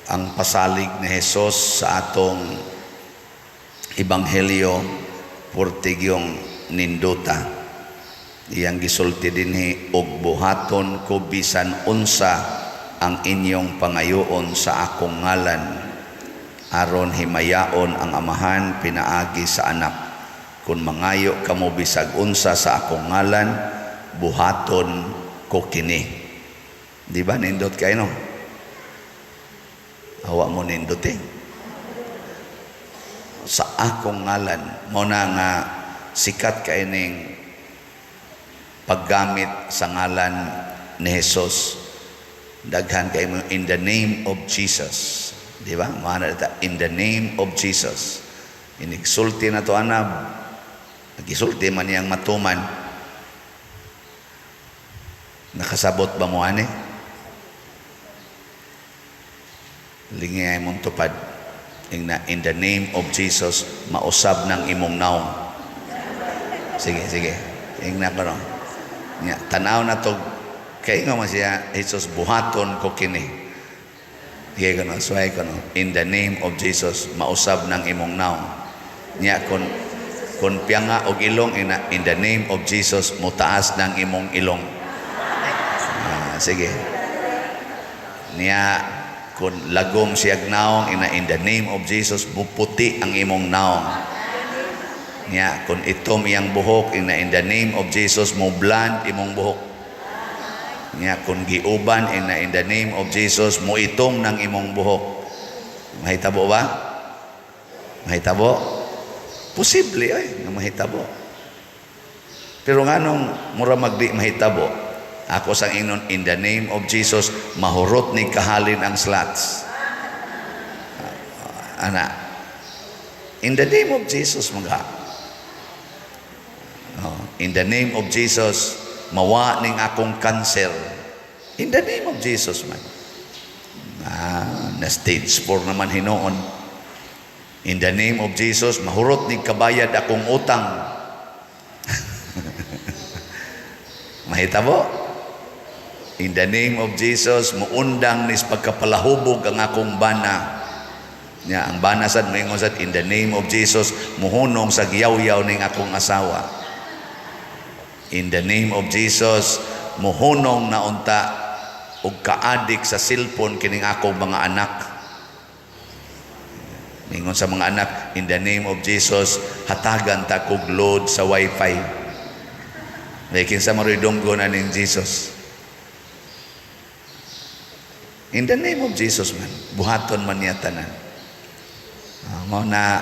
ang pasalig ni Hesus sa atong ebanghelyo portigyong ninduta. Iyang gisulti dinhi, og buhaton ko bisan unsa ang inyong pangayoon sa akong ngalan, aron himayaon ang amahan pinaagi sa anak. Kung mangayo kamo bisag unsa sa akong ngalan, buhaton ko kini. Di ba nindot kayo, no? Hawa mo nindot eh. Sa akong ngalan, mo na nga sikat kayo ning paggamit sa ngalan ni Jesus. Daghan kayo mo, in the name of Jesus. Di ba? Mana ita, in the name of Jesus. Inigsulti na to anab. Nagisulti man niyang matuman. Nakasabot ba mo ani? Lingay mong tupad. In the name of Jesus, mausab ng imong naong. Sige. Ingna ko no. Tanaw na to. Kaya nga siya, Jesus, buhaton ko kini. Sige ko no, suway ko no. In the name of Jesus, mausab ng imong naong. Niya, kung piyanga og ilong, in the name of Jesus, mutaas ng imong ilong. Sige. Niya, kung lagom siyag naong, in the name of Jesus, muputi ang imong naong. Niya, kung itom iyang buhok, in the name of Jesus, mubland imong buhok. Niya, kung giuban, in the name of Jesus, muitom ng imong buhok. Mahitabo ba? Mahitabo? Posible ay, na mahitabo. Pero nga nung mura magdi mahitabo, ako sang inon, in the name of Jesus, mahurot ni kahalin ang slots. Ana, in the name of Jesus, mga. In the name of Jesus, mawa ning akong cancer. In the name of Jesus, man. Na stage 4 naman hinoon. In the name of Jesus, mahurot ni kabayad akong utang. Mahitabo? In the name of Jesus, muundang nis pagkapalahubog ang akong bana. Ang bana sad moingon sad, in the name of Jesus, muhunong sa giyaw-yaw ning akong asawa. In the name of Jesus, muhunong na unta og kaadik sa cellphone kining akong mga anak. Ningon sa mga anak, in the name of Jesus, hatagan ta kog load sa wifi. Lekin sa maridonggo na ning Jesus. In the name of Jesus, man. Buhaton man niya tanan. Mao na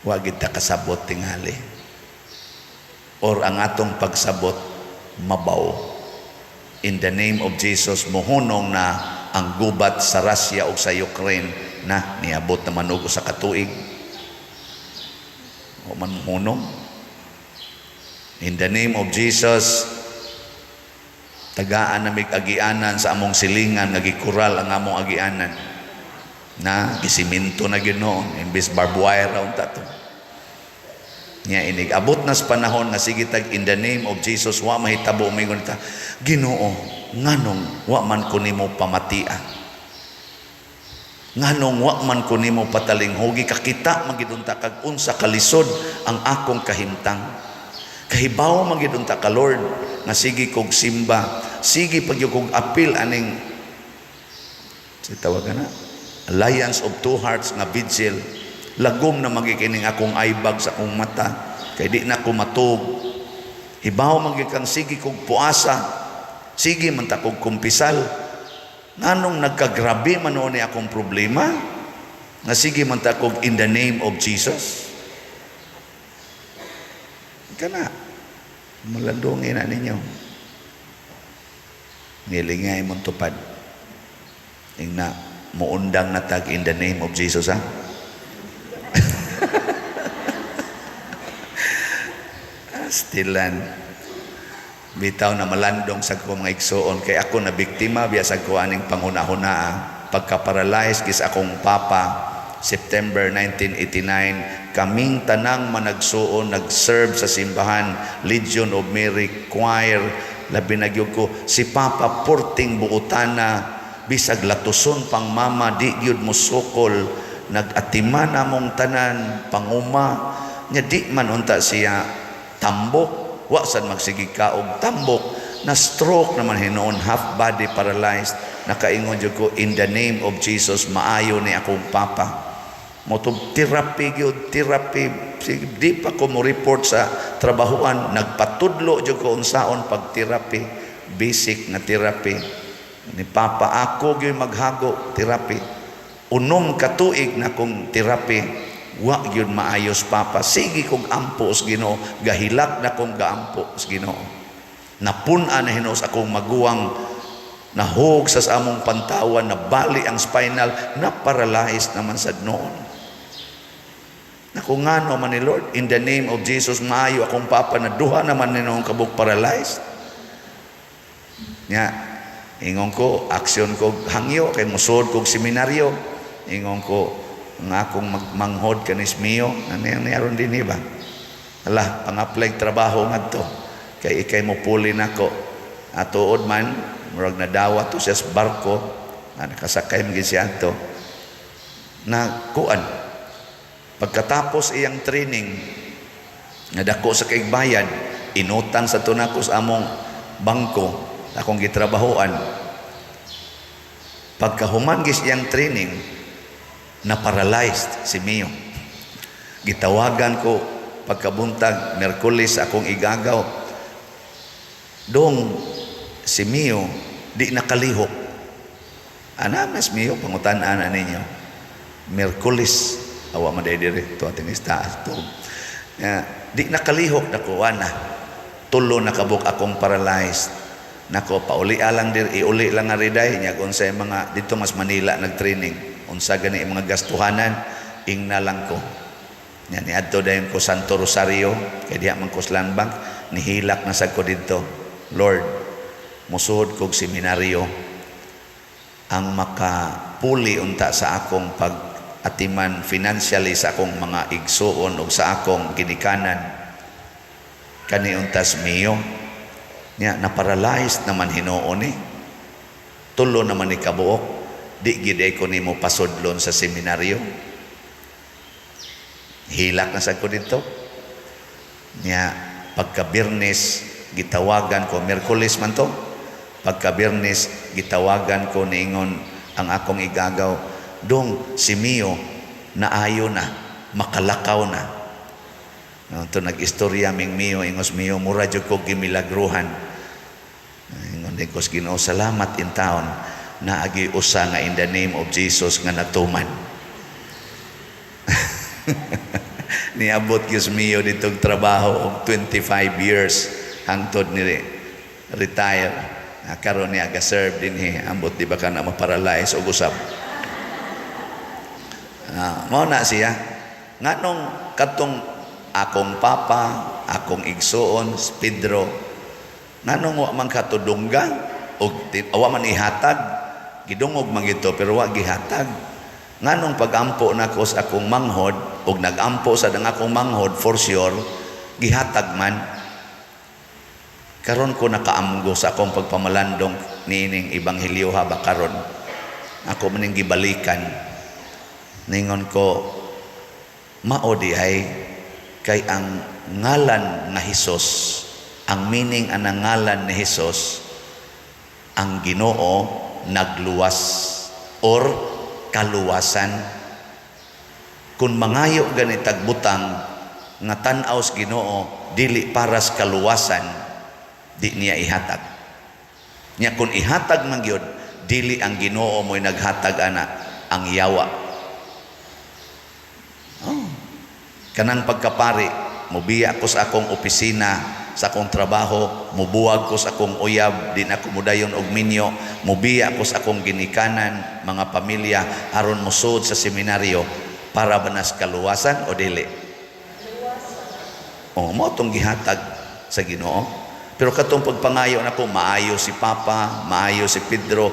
wa gid ta kasabot tingali. Or ang atong pagsabot mabaw. In the name of Jesus, muhunong na ang gubat sa Russia o sa Ukraine na niabot na manugo sa katuig. O man muhunong. In the name of Jesus, tagaan na agianan sa among silingan, nagikural ang among agianan. Na gisiminto na ginoon, imbis barbed wire raon tato. Nya inig abot nas panahon nga sige tag in the name of Jesus, wa mahitabo umingon ta, Ginoo, nganong wa man ko nimo pamatia. Nganong wa man ko nimo patalinghugi, kakita magidunta kag unsa kalisod ang akong kahimtang. Kahibaw magidunta ka Lord, nga sige kog simba, sige pag kog apil aning tawag na Alliance of Two Hearts nga vigil. Lagom na magikining akong aybag sa akong mata, kay di na ko matug. Hibaw magikang sige kog puasa, sige man ta kog kumpisal. Nganong nagkagrabe man ni akong problema, nga sige man ta kog in the name of Jesus. Kana malandungin na ninyo. Nilingay mong tupad. Ingna, muundang na tag in the name of Jesus, ha? Stilan. Bitaw na malandong sa ko mga igsoon. Kay ako na biktima, biya sa ko aning panghuna-hunaa. Pagka-paralyze kis akong papa, September 1989, kaming tanang managsuon, nag-serve sa simbahan, Legion of Mary Choir. Labi nagyog ko, si Papa porting buutana, bisag latuson pang mama di gyud mo sukol, nagatiman among tanan panguma nya di man unta siya tambok, wa sad magsigi kaog tambok, na stroke naman hinuon, half body paralyzed. Nakaingon jud ko, in the name of Jesus, maayo ni akong papa. Motong therapy gyud, therapy. Di pa ko mo report sa trabahuan, nagpatudlo jud ko unsaon pag therapy, basic na therapy ni papa. Ako gyud maghago therapy, unom ka tuig na kong therapy, wa gyud maayos papa. Sige kog ampo sa Ginoo, gahilak na kong gaampo sa Ginoo. Napun-an na Ginoo sa akong maguwang, nahog sa among pantawan, na bali ang spinal, na paralyzed naman sad noon. Naku ngano man ni Lord, in the name of Jesus, maayo akong papa na duha naman ni noong kabuk paralyzed. Nya, ingon ko, aksyon ko hangyo, kay musod kog seminaryo. Ingon ko, nga akong manghod kanis miyo, ano yung nayaron din iba? Ala, pang-apply trabaho nga to. Kay ikay mo puli na ko. Atuod man, murag nadawa to siya sa barko, nakasakay maging siya to. Na kuan, pagkatapos iyang training, nadako sa kaigbayan, inutang sa tunako sa among bangko, akong gitrabahoan. Pagkahuman gis iyang training, na-paralyzed si Mio. Gitawagan ko pagkabuntag, Merkulis akong igagaw. Dong, si Mio, di nakalihok. Mas Mio, pangutan-ana ninyo. Merkulis, awa maday diri to ating istaas to. Di nakalihok nako ana. Tulo nakabuk akong paralyzed. Nako pauli alang diri, iuli lang nga riday nya unsay mga dito mas Manila nagtraining. Unsa gani mga gastuhanan ingna lang ko. Nya niadto dayon ko Santo Rosario kay diha man ko sa Land Bank, nihilak na sad ko didto. Lord, musuod kog seminaryo ang makapuli unta sa akong pag-atiman financially sa akong mga igsuon o sa akong ginikanan. Kani untas Mio nya na-paralyzed naman hinuon ni. Tulo naman ni kabuok, di gid ko nimo pasudlon sa seminaryo. Hilak na sad ko dito. Nya pagka Biyernes gitawagan ko, Merkulis man to. Pagka Biyernes gitawagan ko niingon ang akong igagaw, dong si Mio naayo na, makalakaw na. Ito nag-istorya ming Mio, ingos Mio, mura jud ko gimilagruhan. Ingon din ko sa Ginoo, salamat in taon na agi usa nga in the name of Jesus nga natuman. Niabot gyud Mio ditong trabaho og 25 years hangtod ni retire. Karon niya ga-serve dinhi, ambot di ba ka na maparalyze og usab. Mao na siya. Nganong katong akong papa, akong igsuon, si Pedro, nganong wa man katudunggan og wa man ihatag, gidungog man gito pero wa gihatag. Nganong pagampo nako sa akong manghod og nagampo sa dang akong manghod for sure gihatag man. Karon ko nakaamgo sa akong pagpamalandong niining ebanghelyo haba karon. Ako maning gibalikan. Ningon ko, mao di ay kay ang ngalan nga Hesus, ang meaning anang ngalan ni Hesus, ang Ginoo nagluwas or kaluwasan. Kung mangayo ganitag butang nga tan-aw sa Ginoo dili para sa kaluwasan, di niya ihatag. Nya kung ihatag man gyud, dili ang Ginoo mo'y naghatag ana, ang yawa. Kanang pagkapari, mubiya ko sa akong opisina, sa akong trabaho, mubuwag ko sa akong uyab, din ako mudayon og minyo, mubiya ko sa akong ginikanan, mga pamilya, aron musud sa seminaryo, para ba nas kaluwasan o dili? Mo tong gihatag sa Ginoo. Pero katong pagpangayo nako, maayo si Papa, maayo si Pedro,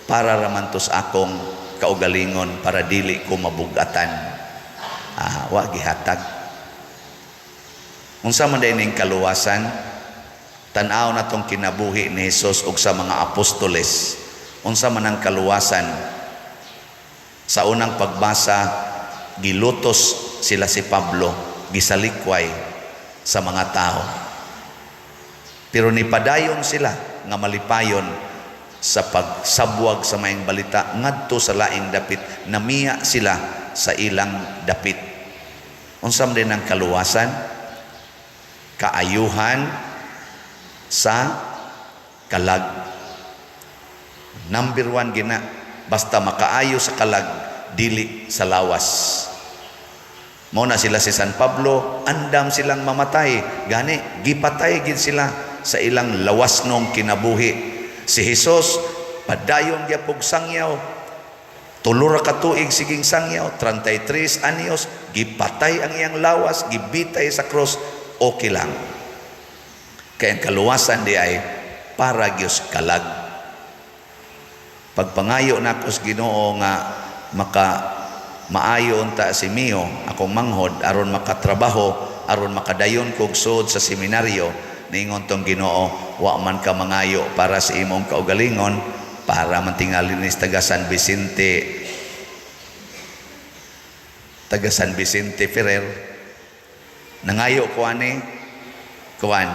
para raman to sa akong kaugalingon, para dili ko mabugatan. Wa gihatag. Unsa man dining kaluwasan, tan-aw na tong kinabuhi ni Hesus ug sa mga apostoles. Unsa man ang kaluwasan? Sa unang pagbasa, gilutos sila si Pablo, gisalikway sa mga tao. Pero nipadayon sila nga malipayon sa pagsabwag sa maayong balita ngadto sa laing dapit, namiya sila sa ilang dapit. Unsam din ang kaluwasan? Kaayuhan sa kalag. Number 1 gina, basta makaayo sa kalag, dili sa lawas. Muna sila si San Pablo, andam silang mamatay, gani gipatay gid sila sa ilang lawasnong kinabuhi. Si Jesus padayon gyapog sangyaw, tulura ka tuig siging sangyaw, 33 anyos, gipatay ang iyang lawas, gibitay sa cross, okay lang. Kaya ang kaluwasan di ay para gyus kalag. Pagpangayo na ko sa Ginoo nga maayo unta si Mio akong manghod aron makatrabaho, aron makadayon kog suod sa seminaryo, ningon tong Ginoo, wa man ka mangayo para sa imong kaugalingon, para mantingalin ni taga San Vicente Ferrer. Nangayo ko ani kuan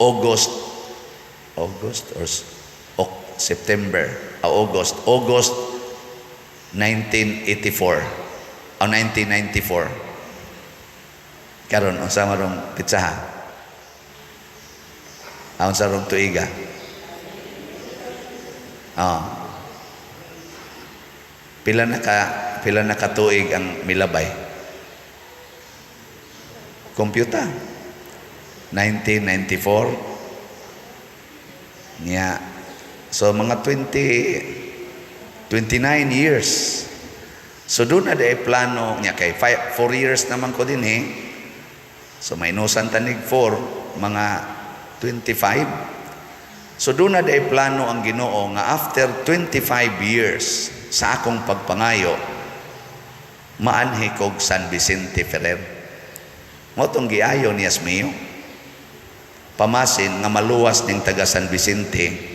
August or September, August 1984 o 1994. Karon unsa marong pitsaha? Unsa rong tuiga? Pila na ka tuig ang milabay? Computer 1994 niya. So mga 29 years. So doon na day plano niya kay 4 years naman ko din So may inusan tanig 4, mga 25. So doon na day plano ang Ginoo nga after 25 years sa akong pagpangayo, maanhi kog San Vicente Ferrer. Motong giayo ni Asmio. Pamasin nga maluwas ning taga San Vicente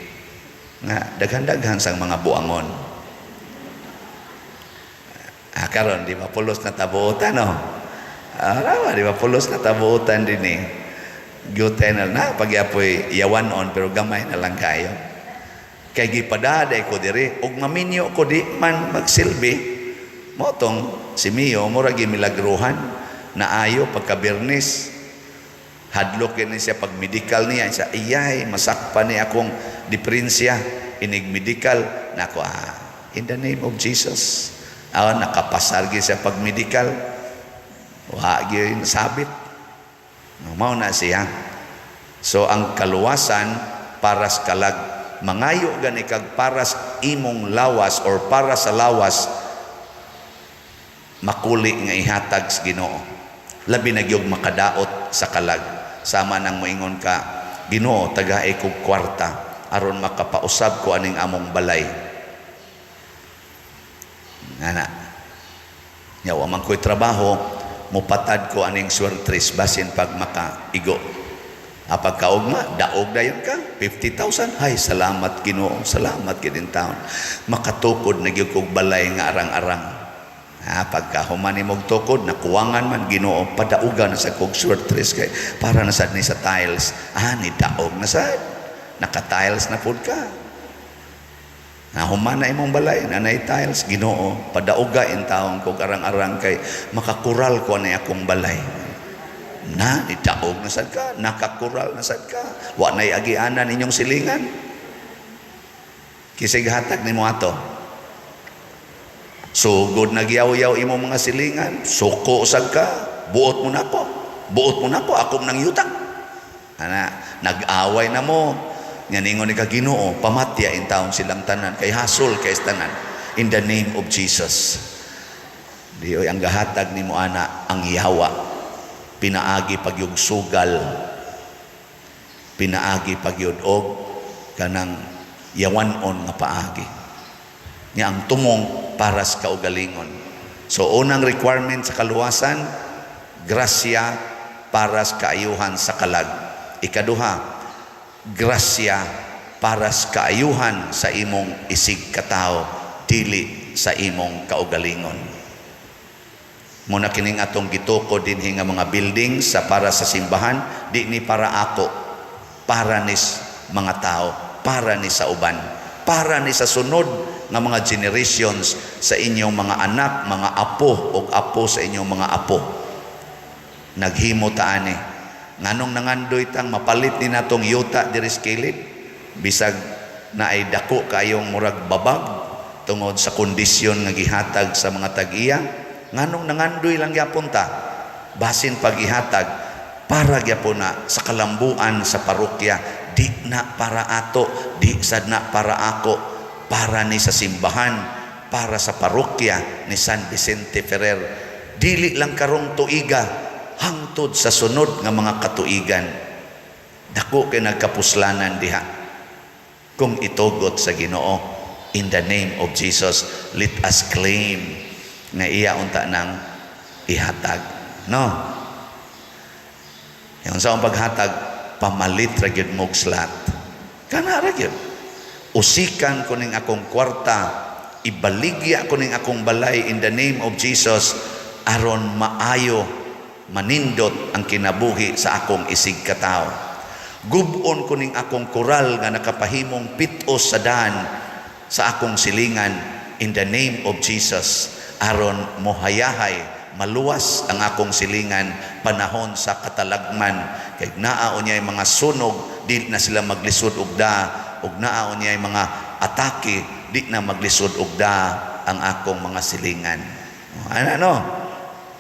nga daghan-daghan sang mga buangon. Karon di ba pulos na tabuutan no? Di ba pulos na tabuutan din Gutenal na pagyapoy yawanon pero gamay na lang kayo. Kay gipadaday ko diri ug maminyo ko di man magsilbi. Motong si Mio mura gimilagruhan na ayo pagka-Biyernes. Hadlok ni siya pag medical niya siya iyay masakpan ni akong diferensya inig medical nako in the name of Jesus nakapasar gyud siya pag medical wa gyud sabit mao na siya. So ang kaluwasan paras kalag, mangayo gani kag paras imong lawas or para sa lawas makuli nga ihatag sa Ginoo, labi na gyud makadaot sa kalag. Sama nang moingon ka, Ginoo tagaay kog kwarta aron makapausab ko aning among balay. Nana yawa man ko'y trabaho, mupatad ko aning swertres basin pag makaigo. Pagkaugma, daog dayon ka, 50,000. Hay, salamat Ginoo, salamat gidin taon. Makatukod na gyud kog balay nga arang-arang. Pagka humani mong tukod, nakuwangan man Ginoo, padaugan na sa kog swertres kay para na sad ni sa tiles. Ni daog na sad. Naka-tiles na pud ka. Humana imong balay, nanay tiles, Ginoo, padauga in taong kog arang-arang kay makakural ko ani akong balay. Ni daog na sad ka, nakakural na sad ka. Wa nay agianan inyong silingan. Kisig hatag nimo ato. Sugod nagyaw-yaw imo mga silingan, suko sad ka, buot mo na ko akong nang yutang. Nag-away na mo. Nganingon ni ka Ginoo, pamatya in taong silang tanan, kay hasol kay tanan. In the name of Jesus. Diyoy ang gahatag ni mo ana ang yawa. Pinaagi pagyug sugal. Pinaagi pagyud og kanang yawanon nga paagi. Nga ang tumong paras kaugalingon. So unang requirement sa kaluwasan, grasya paras kaayuhan sa kalag. Ikaduha, grasya para sa kaayuhan sa imong isig katao, dili sa imong kaugalingon. Muna kining atong gituko dinhi nga mga building sa para sa simbahan, di ni para ako, para ni mga tao, para ni sa uban, para ni sa sunod nga mga generations sa inyong mga anak, mga apo o apo sa inyong mga apo. Naghimo ta ani nganong nangandoy tang mapalit ni natong yuta diri sa kilid, bisag na ay dako kayong murag babag tungod sa kondisyon nga gihatag sa mga tag-iya, nganong nangandoy lang gyapon ta basin pag-ihatag para gyapon na sa kalambuan sa parokya, di na para ato, di sad na para ako, para ni sa simbahan, para sa parokya ni San Vicente Ferrer, dili lang karong tuiga hangtod sa sunod nga mga katuigan. Dako kay nagkapuslanan diha kung itugot sa Ginoo. In the name of Jesus, let us claim nga iya unta nang ihatag, no? Yung sa paghatag, pamalit ra gyud mog slat, kana ra gyud. Usikan ko ning akong kwarta, ibaligya ko ning akong balay in the name of Jesus, aron maayo manindot ang kinabuhi sa akong isig katao. Gubon ko ning akong koral nga nakapahimong pitos sa daan sa akong silingan in the name of Jesus, aron mohayahay maluwas ang akong silingan panahon sa katalagman, kay naa unyay mga sunog di na sila maglisod og da, ug naa unyay mga atake di na maglisod og da ang akong mga silingan. Ano?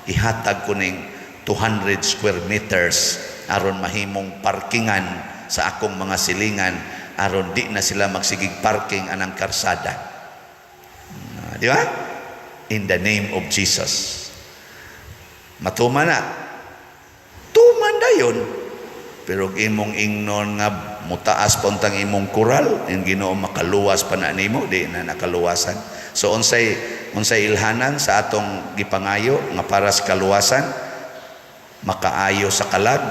Ihatag ko ning 200 square meters aron mahimong parkingan sa akong mga silingan, aron di na sila magsigig parking anang karsada. Di ba? In the name of Jesus. Matuman na. Tuman na yun. Pero imong ingnon nga mutaas pontang imong kural, yung Ginoo makaluwas pa na nimo, di na nakaluwasan. So unsay ilhanan sa atong gipangayo nga para sa kaluwasan, makaayo sa kalag,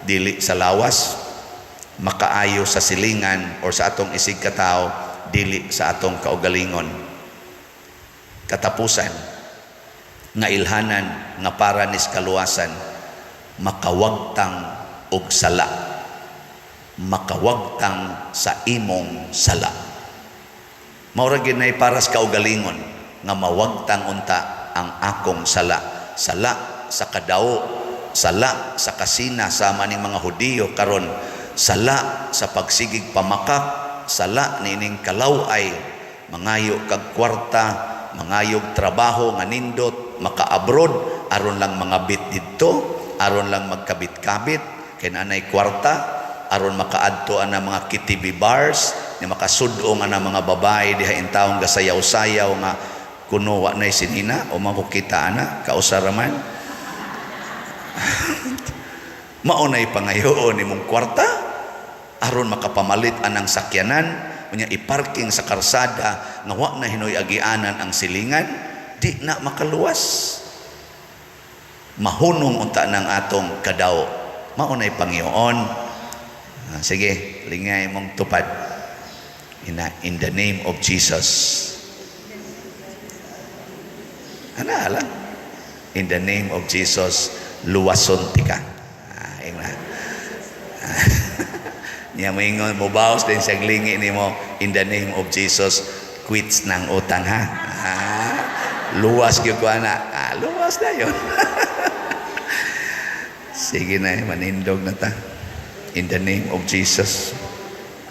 dili sa lawas, makaayo sa silingan or sa atong isig katao, dili sa atong kaugalingon. Katapusan nga ilhanan nga para nis kaluwasan, makawagtang og sala, makawagtang sa imong sala. Maura ginay para sa kaugalingon nga mawagtang unta ang akong sala, sala sa kadao, sala sa kasina sama ning mga Hudiyo karon, sala sa pagsigig pamakak, sala nining kalaway, mangayo kag kwarta, mangayog trabaho nga nindot, maka-abroad aron lang mga bit didto, aron lang magkabit-kabit kay nanay kwarta, aron makaadto ana mga KTV bars, ni makasud-ong ana mga babae diha in taong gasayaw-sayaw nga kuno wa nay sinina o makukita ana kausaraman. Maunay pangayoon nimong kwarta aron makapamalit anang sakyanan unya iparking sa karsada nga wa na hinoy agianan ang silingan, di na makaluwas. Mahunong unta ng atong kadaw. Maunay pangayoon. Sige, lingay mong tupad. In the name of Jesus. Ana lang. In the name of Jesus, luwason tika. Niya mo ingon mo baos din sa glingi ni mo, in the name of Jesus, quits ng utang ha. Luwas gyud ko ana. Luwas na yun. Sige na, manindog na ta. In the name of Jesus.